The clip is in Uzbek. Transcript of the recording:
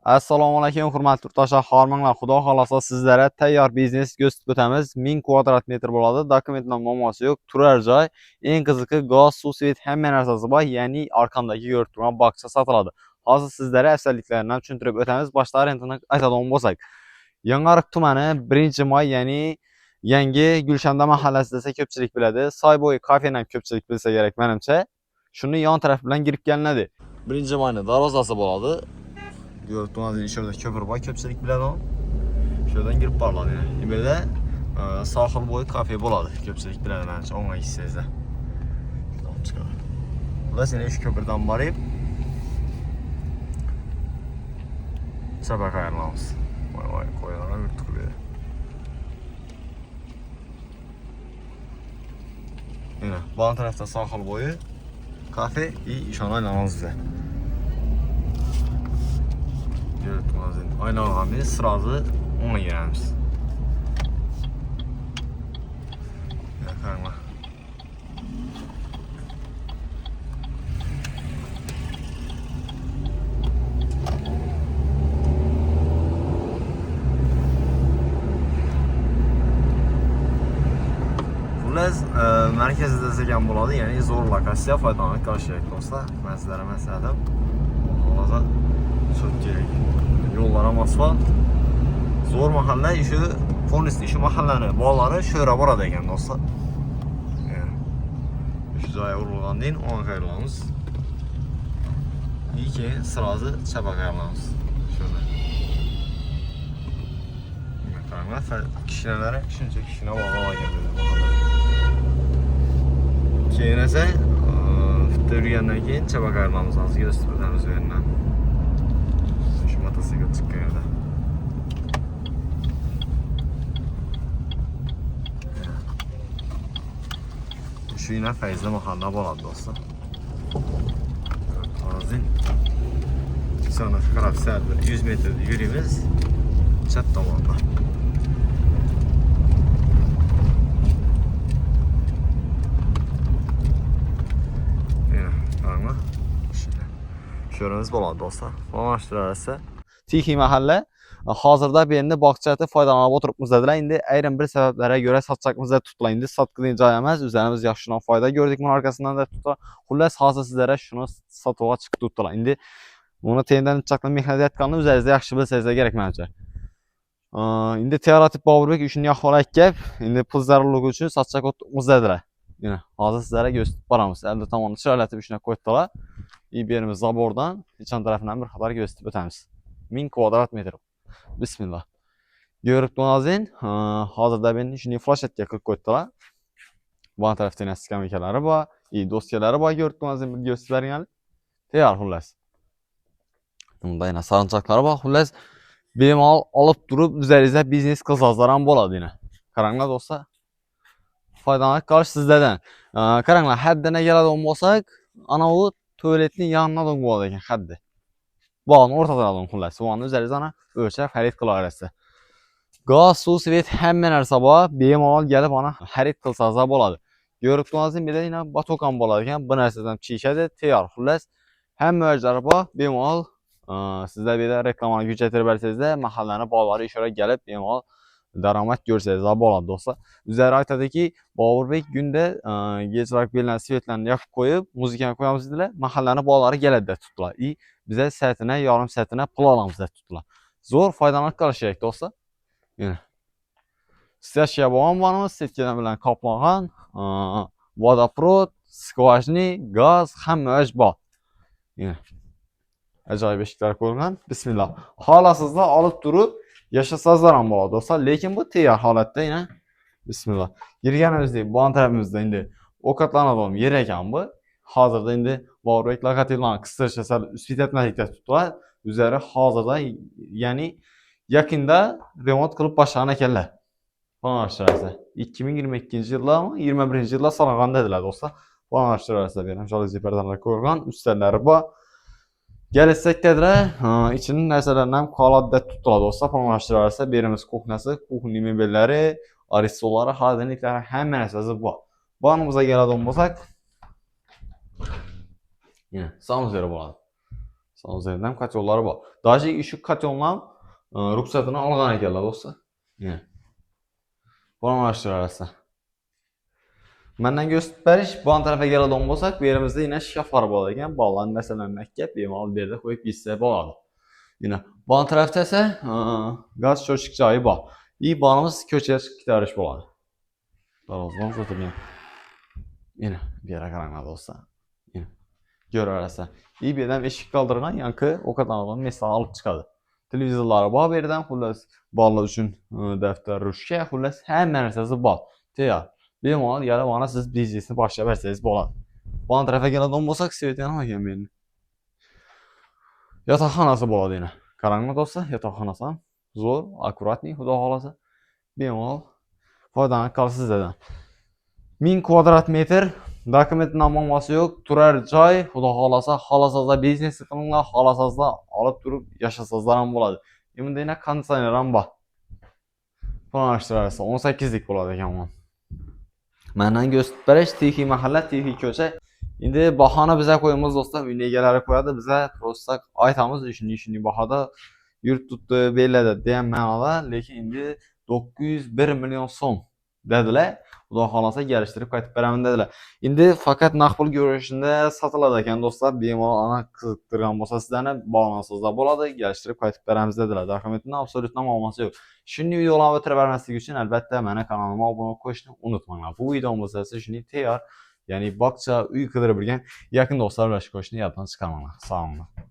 Assalomu alaykum, hurmatli yurtdoshlar, xormanglar. Xudo xolasa sizlarga tayyor biznes ko'rsatib o'tamiz. 1000 kvadrat metr bo'ladi. Dokumentdan muammosi yo'q. Turar joy, eng qiziqi gaz, suv, svet hamma narsasi bor. Ya'ni arqamdagi ko'rib turgan bog'cha sotiladi. Hozir sizlarga afzalliklarini ham tushuntirib o'tamiz. Boshda orientini aytadigan bo'lsak, Yangiariq tumani 1-may, ya'ni yangi Gulshanda mahallasi desa ko'pchilik biladi. Soybo'yi kafedan ko'pchilik bilsa kerak menimcha. Shuni yon taraf bilan kirib kelinadi. 1-mayning darvozasi bo'ladi. Yo'rtuğunuz şurada köprü var, köpçelik bile o. Şuradan girip bağladı yani. Böyle sahil boyu kafe buladı. Köpçelik bile bence ona gitseniz de. Şuradan çıkalım. Burada seni şu köprüden varayım. Sabah ayarlamamız. Vay koyalım bir tıklıyor. Yine bu tarafta sahil boyu kafe iyi iş anlayacağınız size. Aynen abi sırası ona gireriz. Yakarma. Fulez merkezde deseken buladı, yani zor lokasiya faydalanıp karşılayacak dostlar. Ben sizlere mesela dedim. Olaza çok gerek. Yollara asfalt. Zor mahalle işi, polis işi mahalleni, bağları şöyle burada ekan dostlar. Yani, şu zaya vurulgan değil, ona kayırlamız. İyi ki sırası çaba kayırlamız. Şöyle. Bakalım, kişilere, şunca kişine bağlama geldi. Keyin ise, yürüyenden keyin çaba kayırlamız lazım. Gösterimiz üzerinden. Şu motosiklet çıkıyor yerde. Şu yine Feyzli mahalle bağladı dostlar. Azin. Sonra kadar saat 100 metre yürüyümüz. Çat tamamda. Şöhremiz bağladı dostlar. Bağlaştırarsa. Tiki mahalle. Hazırda birinde bağçatı faydalanıp oturupmuz dediler. İndi ayrım bir sebeplere göre satacakımızda tutula. İndi satqı deyince ayamaz. Üzerimiz yaşından fayda gördük. Bunun arkasından da tutula. Xullas hazır sizlere şunu satığa çıktı tutula. İndi bunu teyindən çıxaqlı mexanizat kanını üzərinizdə yaxşı bilsənizdə gerek məncə. İndi Teoratip Baburbek işini yaxalayıq gəb. İndi pul zarurluğu üçün satacaq oturupmuz dediler. Yine hazır sizlere gösterip baramız. Elde tamamını çıraylatıb işine koydular. İyi bir yerimiz zabordan. İçan tarafından bir haber gösterip ötəmiz. 1000 kvadrat metr. Bismillah. Görüp donazin. Hazırda benim işini flash etkiye 40 koydular. Bu tarafta yine skamikeleri var. İyi dosyaları var. Görüp donazin bir gösterin yani. Teyar hullas. Bunda yine sarıncakları var. Hullas benim alıp durup üzerinizde biznes kılsazlaran boladı yine. Karanlığa olsa faydalanıp karşı sizlerden. Karanlığa haddine geladiğim olsak ana o tuvaletin yanına da boladı ekan haddi. Bağını ortadan alın xullas. Bağını üzerinizde ana ölçək xərid qılarəsə. Gaz, su, svet həmmə narsa var. Bemalol gəlib ana xərid qılsazlar boladı. Görüb donazın bir də yine batokan boladı ekan. Bu nərsədən çişədir. Teyar xullas. Həm möcləri var. Bemalol sizler bir de reklamana güc gətirib də mahalləni bağları işarə gəlib bemalol daramat görsəniz boladı dostlar. Üzeri aytadı ki, Baburbek gündə gec olaraq belirlənən svetlərini yaxıb qoyub, muzikanı qoyamız dediler. Mahalləni bağları gələdə də tutdular. Bize saatinə, yarım saatinə pul alamız da tutdular. Zor faydalanıb qarşıyaq dostlar. Yine. Siyasiya bağım varmız, setkədən bilən kaplağan, vodoprod, skvajni, gaz, həmmə əcba. Yine. Acayip eşikler koyulgan. Bismillah. Halasızla alıp durup yaşasazlar ama boladı dostlar. Lekin bu teyar halatda yine. Bismillah. Girgenimizde bu an tarafımızda indi o katlanalım yer ekan bu. Hazırda indi Baburbek lokotivlarını kıstırışasa üspit etmedikdə tutdular. Üzeri hazırda yani yakında remont kılıp başlarına ekerler. Bana araştırarsa. 2022 yılda ama 21. yılda salağan dediler dostlar. Bana araştırarsa benim jaluzi perdeler koyulgan. Üstlerleri bu. Gəlsək dediler, içinin nəsələrindən qaladdə tutdular dostlar. Planlaşdırarsa birimiz kuxnası, kuxni mebelləri, aristoları, hardenlikləri, həmmə nəsəsi var. Bağımıza gələn olmasaq, yine sağımız yere buladı. Son üzerinden katyonları var. Daha şey şu katyonların ruhsatını algan ekanlar dostlar. Yine. Bunu araştırarsa. Məndən göstəriş bu tərəfə gələ olmasaq, bu yerimizdə yenə şikaf var boladı ekan. Balların məsələn məkkəb bemal bir yerdə qoyub gitsə boladı. Yine bu tərəfdə isə qaz çöçük çayı var. İyi bağımız köçəyə çıxarış boladı. Davazdan satılıyor. Yine bir yere karanlığa olsa. Yine. Görərsə. İyi birdən eşik qaldırılan yankı o kadar adam mesela alıp çıxadı. Televizorları var birdən xullas ballar üçün dəftər, rüşkə, xullas hər nərsəsi var. Deyər. Benim olan yarı bana siz biznesini başlayabilirsiniz bolan. Bana tərəfə gələn olmasaq Svetlana yemeğini. Yatakxanası boladı yine. Karanlık olsa yatakxanası. Zor, akuratnik, xuda xalası. Benim ol. Faydalanıb qalsız dedən. 1000 kvadrat metr dokumentin alınması yok. Turar cay, xuda xalasa, halasazda biznes qılınlar, halasazda alıp durup yaşasazlar boladı. Şimdi yine kondisioneram var. Bunu araştırarsa 18'lik boladı ekan. Məndən göstəriş Tixi məhəllə, Tixi köçə. İndi bahana bizə qoyumuz dostlar, ünlüyələri qoyadı bizə. Prosta aytamız işini bahada yurt tutdu belədə deyən mənada, lakin indi 901 milyon son dedilər. Bu da xalasa gəlişdirib qayıtıb bərəmin dedilər. İndi fəqət naqbul görüşündə satılacaq dostlar. Bemal ana qızdırğan bolsa sizlərlə bağlansızlar boladı. Gəlişdirib qayıtıb bərəmiz dedilər. Dokumentin absolutdan olması yox. Şimdi videolarımı bitirməslik üçün əlbəttə mənə kanalıma abunə olub qoşunu unutmayın. Bu videomuzda sizə şimdi təyar, yəni Bakça, Uy Qıdırı bilgən yaxın dostlar və qoşunu yaddan çıxarmayın. Sağ olun.